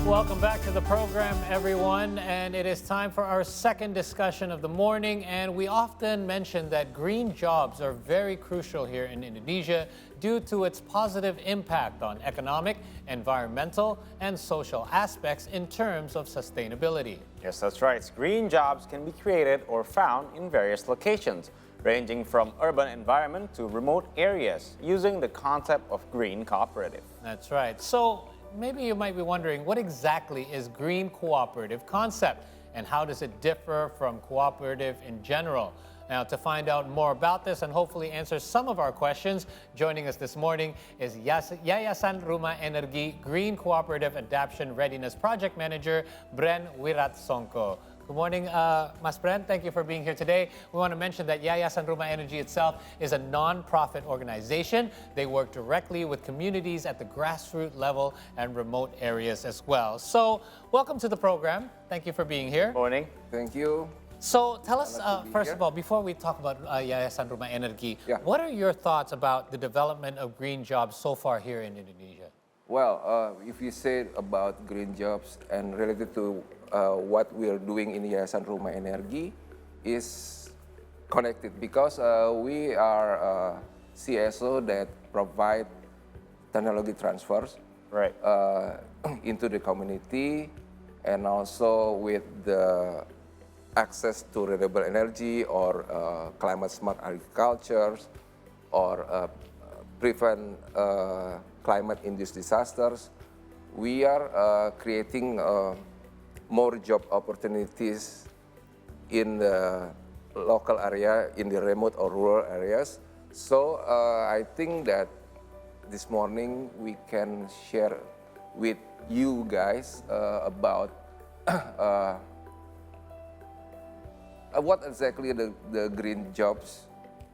Welcome back to the program, everyone. And it is time for our second discussion of the morning. And we often mention that green jobs are very crucial here in Indonesia due to its positive impact on economic, environmental, and social aspects in terms of sustainability. Yes, that's right. Green jobs can be created or found in various locations, ranging from urban environment to remote areas, using the concept of green cooperative. That's right. So maybe you might be wondering, what exactly is green cooperative concept and how does it differ from cooperative in general? Now, to find out more about this and hopefully answer some of our questions, joining us this morning is Yayasan Rumah Energi Green Cooperative Adaptation Readiness Project Manager, Bren Wiratsongko. Good morning, Mas Bren. Thank you for being here today. We want to mention that Yayasan Rumah Energi itself is a non-profit organization. They work directly with communities at the grassroots level and remote areas as well. So, welcome to the program. Thank you for being here. Morning. Thank you. So, tell us, first of all, before we talk about Yayasan Rumah Energi, what are your thoughts about the development of green jobs so far here in Indonesia? Well, if you say about green jobs and related to what we are doing in Yayasan Rumah Energi is connected because we are a CSO that provide technology transfers into the community and also with the access to renewable energy or climate smart agriculture or prevent climate-induced disasters. We are creating more job opportunities in the local area, in the remote or rural areas. So I think that this morning we can share with you guys about what exactly the green jobs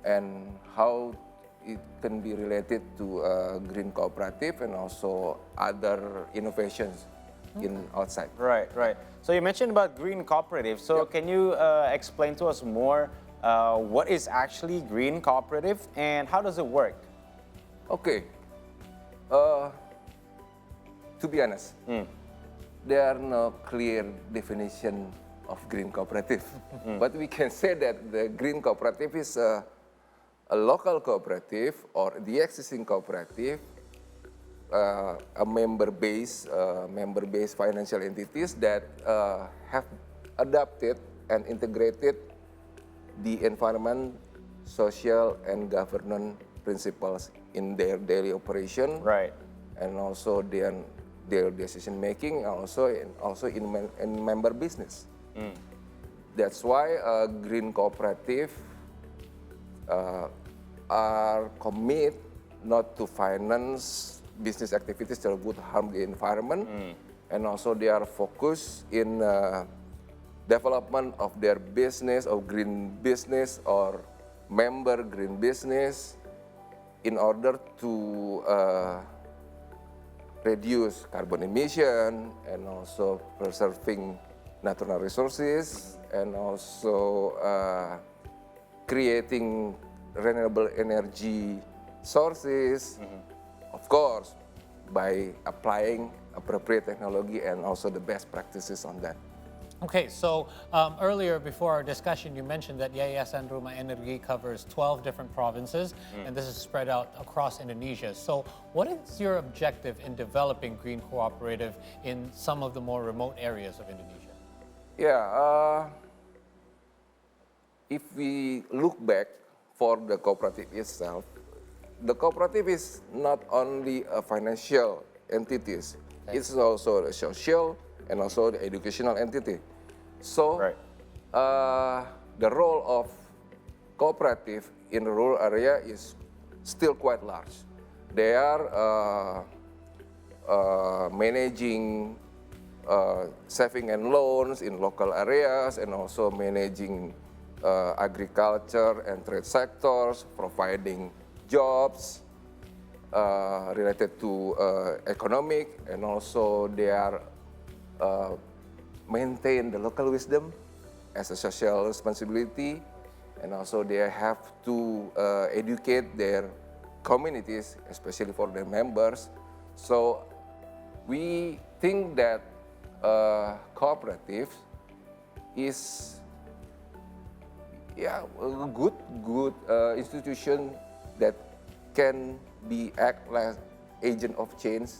and how it can be related to green cooperative and also other innovations in outside. Right. So you mentioned about green cooperative. So can you explain to us more what is actually green cooperative and how does it work? Okay. To be honest, there are no clear definition of green cooperative. But we can say that the green cooperative is a local cooperative or the existing cooperative, a member-based financial entities that have adapted and integrated the environment, social, and governance principles in their daily operation, and also their decision making, also in member business. That's why green cooperative are committed not to finance business activities that would harm the environment, and also they are focused in development of their business or green business or member green business in order to reduce carbon emission and also preserving natural resources and also creating renewable energy sources, of course, by applying appropriate technology and also the best practices on that. Okay, so earlier before our discussion, you mentioned that Yayasan Rumah Energi covers 12 different provinces, and this is spread out across Indonesia. So what is your objective in developing green cooperative in some of the more remote areas of Indonesia? Yeah, if we look back for the cooperative itself, the cooperative is not only a financial entity, it's also a social and also the educational entity. So the role of cooperative in the rural area is still quite large. They are managing saving and loans in local areas and also managing agriculture and trade sectors, providing jobs related to economic, and also they are maintain the local wisdom as a social responsibility, and also they have to educate their communities, especially for their members. So we think that Cooperative is a good institution that can be act like agent of change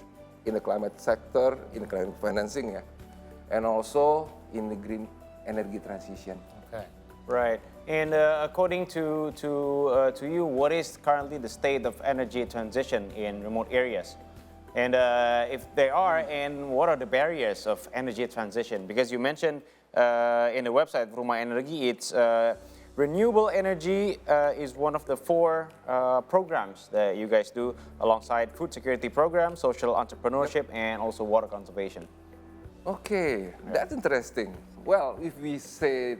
in the climate sector, in the climate financing, and also in the green energy transition. Okay. Right. And according to you, what is currently the state of energy transition in remote areas? And if they are, and what are the barriers of energy transition? Because you mentioned in the website Rumah Energi, it's renewable energy is one of the 4 programs that you guys do alongside food security program, social entrepreneurship, and also water conservation. Okay, that's interesting. Well, if we say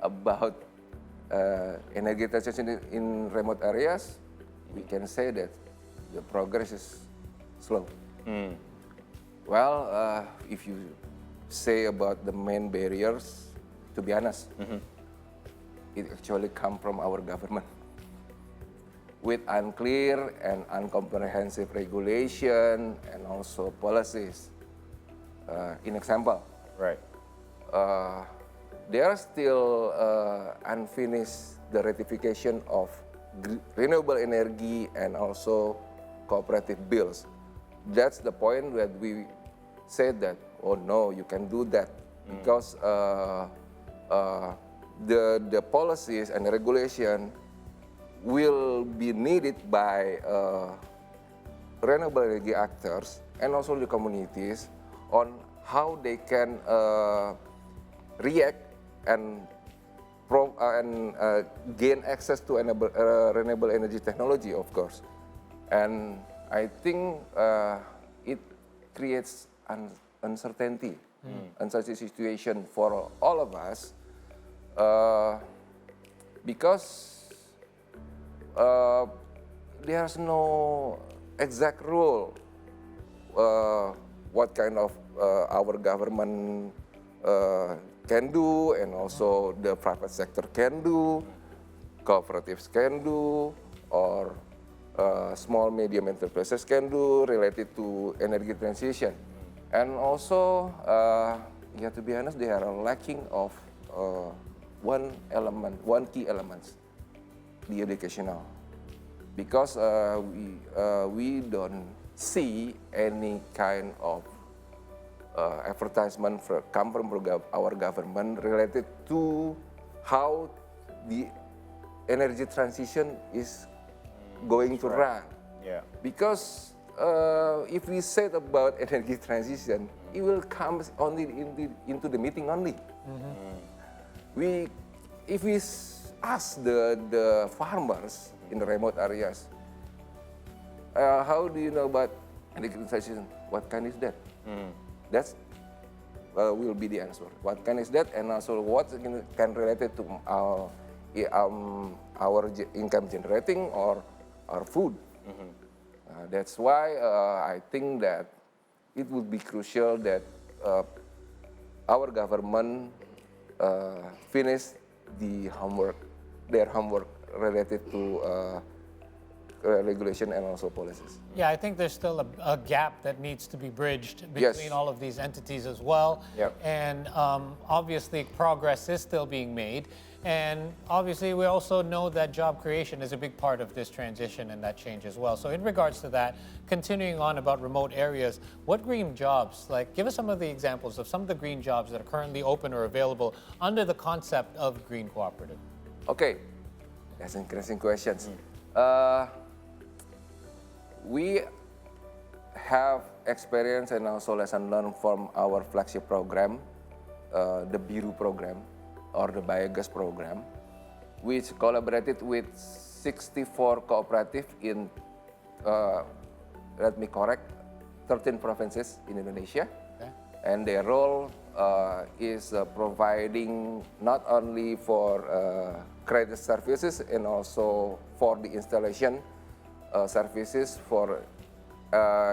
about energy transition in remote areas, we can say that the progress is slow. Well, if you say about the main barriers, to be honest, it actually comes from our government with unclear and uncomprehensive regulation and also policies. In example, Right. there are still unfinished the ratification of renewable energy and also cooperative bills. That's the point that we said that, oh no, you can do that because the policies and the regulation will be needed by renewable energy actors and also the communities on how they can react and gain access to renewable energy technology, of course. And I think it creates uncertainty, uncertain situation for all of us because there's no exact rule what kind of our government can do and also the private sector can do, cooperatives can do, or small medium enterprises can do related to energy transition. And also, to be honest, they are lacking of one key element, the educational. Because we don't see any kind of advertisement come from our government related to how the energy transition is going to run. Yeah. Because if we said about energy transition, it will come only into the meeting only. If we ask the farmers in the remote areas, how do you know about energy transition? What kind is that? That's will be the answer. What kind is that, and also what can relate it to our income generating or our food. That's why I think that it would be crucial that our government finish their homework related to regulation and also policies. Yeah, I think there's still a gap that needs to be bridged between Yes. all of these entities as well. Yep. And obviously, progress is still being made. And obviously, we also know that job creation is a big part of this transition and that change as well. So in regards to that, continuing on about remote areas, what green jobs, like give us some of the examples of some of the green jobs that are currently open or available under the concept of green cooperative. Okay, that's interesting questions. We have experience and also lesson learned from our flagship program, the Biru program or the biogas program, which collaborated with 64 cooperative in, let me correct, 13 provinces in Indonesia. Okay. And their role is providing not only for credit services and also for the installation services for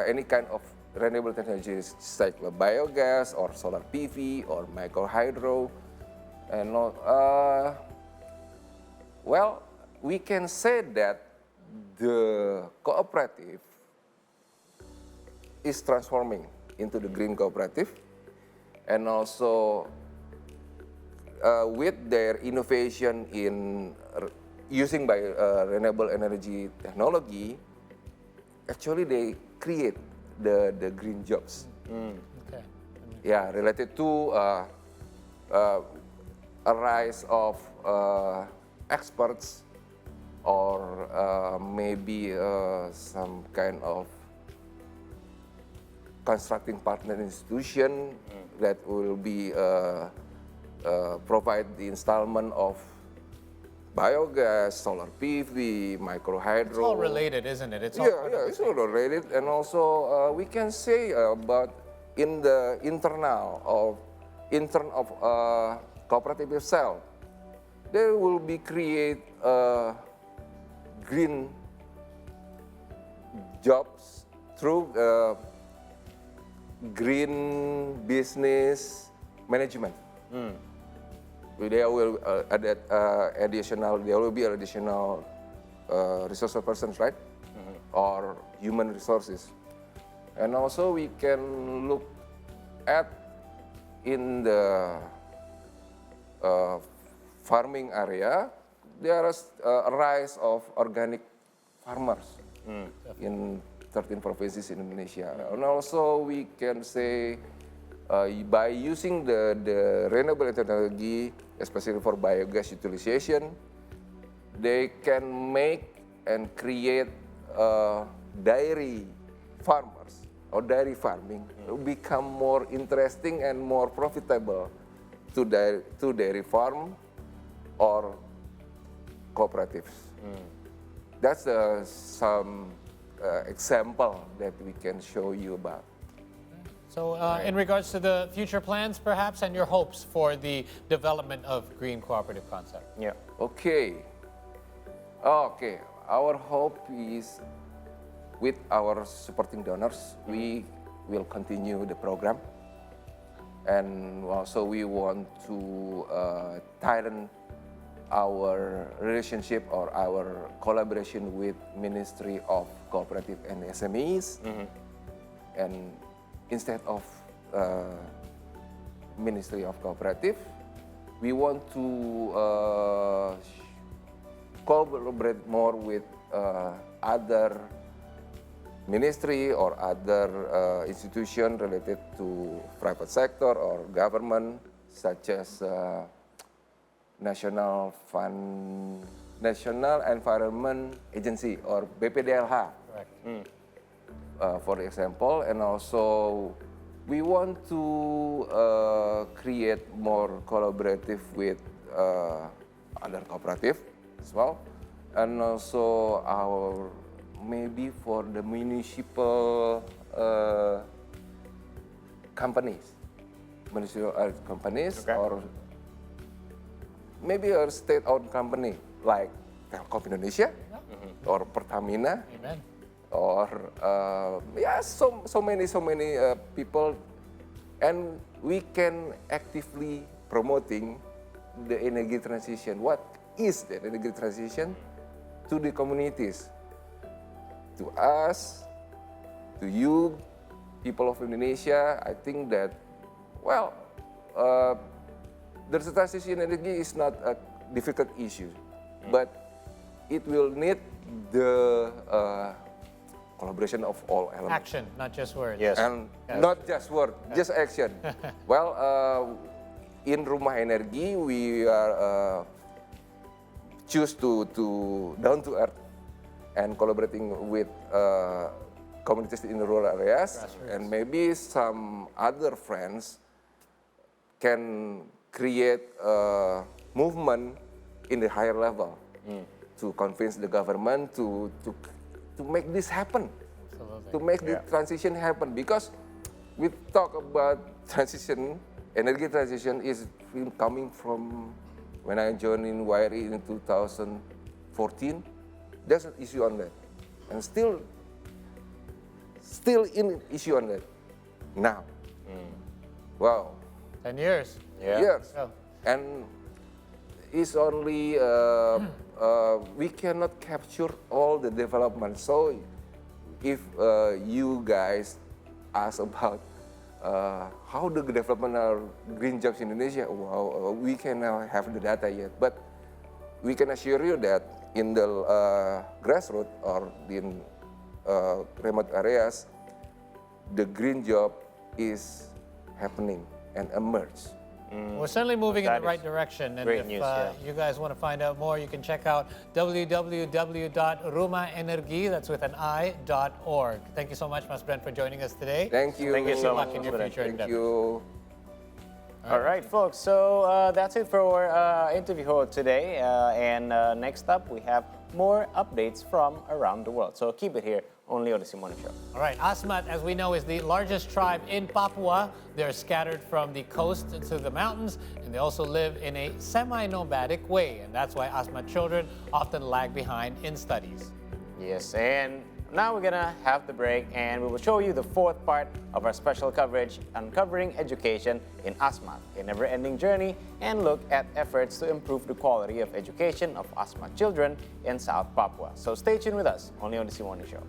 any kind of renewable technologies like biogas or solar PV or micro hydro. And well, we can say that the cooperative is transforming into the green cooperative, and also with their innovation in using by renewable energy technology, actually they create the green jobs. Okay. Yeah, related to a rise of experts or maybe some kind of constructing partner institution that will be provide the installment of biogas, solar PV, micro hydro. It's all related, isn't it? It's all part of the it's all related, and also we can say about in the internal of cooperative itself, there will be create green jobs through green business management. There will there will be additional resource persons, right? Or human resources. And also we can look at in the farming area, there is a rise of organic farmers in 13 provinces in Indonesia. And also we can say by using the renewable technology, especially for biogas utilization, they can make and create dairy farmers or dairy farming become more interesting and more profitable to dairy farm or cooperatives. That's some example that we can show you about. So in regards to the future plans, perhaps, and your hopes for the development of green cooperative concept. Yeah. Okay. Our hope is with our supporting donors, we will continue the program. And also we want to tighten our relationship or our collaboration with Ministry of Cooperative and SMEs. And instead of Ministry of Cooperative, we want to collaborate more with other ministry or other institution related to private sector or government, such as National Environment Agency or BPDLH. Correct. For example, and also we want to create more collaborative with other cooperative as well, and also our maybe for the municipal companies, Okay. or maybe a state-owned company like Telkom Indonesia or Pertamina. Amen. Or so many people, and we can actively promoting the energy transition. What is the energy transition to the communities, to us, to you, people of Indonesia? I think that the transition energy is not a difficult issue, but it will need the collaboration of all elements. Action, not just words. Yes. And not just word, just action. Well, in Rumah Energi, we are choose to down to earth and collaborating with communities in the rural areas, and maybe some other friends can create a movement in the higher level to convince the government to make this happen. Absolutely. To make the transition happen, because we talk about transition, energy transition is coming from when I joined in WIRI in 2014. There's an issue on that, and still in issue on that now. Wow, 10 years. Yeah. years, Oh. and it's only we cannot capture all the development. So if you guys ask about how the development of green jobs in Indonesia. Wow, we cannot have the data yet, but we can assure you that in the grassroots or in remote areas, the green job is happening and emerge. We're certainly moving in That the right is direction. And great if news, yeah. you guys want to find out more, you can check out www.rumahenergi, that's with an I.org. Thank you so much, Mas Bren, for joining us today. Thank you. Thank you so Good luck much. in your Bren. future Thank endeavors. you. All right, folks. So that's it for our interview today. And next up, we have more updates from around the world. So keep it here, only on the Simone Show. All right, Asmat, as we know, is the largest tribe in Papua. They're scattered from the coast to the mountains, and they also live in a semi-nomadic way. And that's why Asmat children often lag behind in studies. Yes, and now we're gonna have the break, and we will show you the fourth part of our special coverage, Uncovering Education in Asmat, a never-ending journey, and look at efforts to improve the quality of education of Asmat children in South Papua. So stay tuned with us, only on the Simone Show.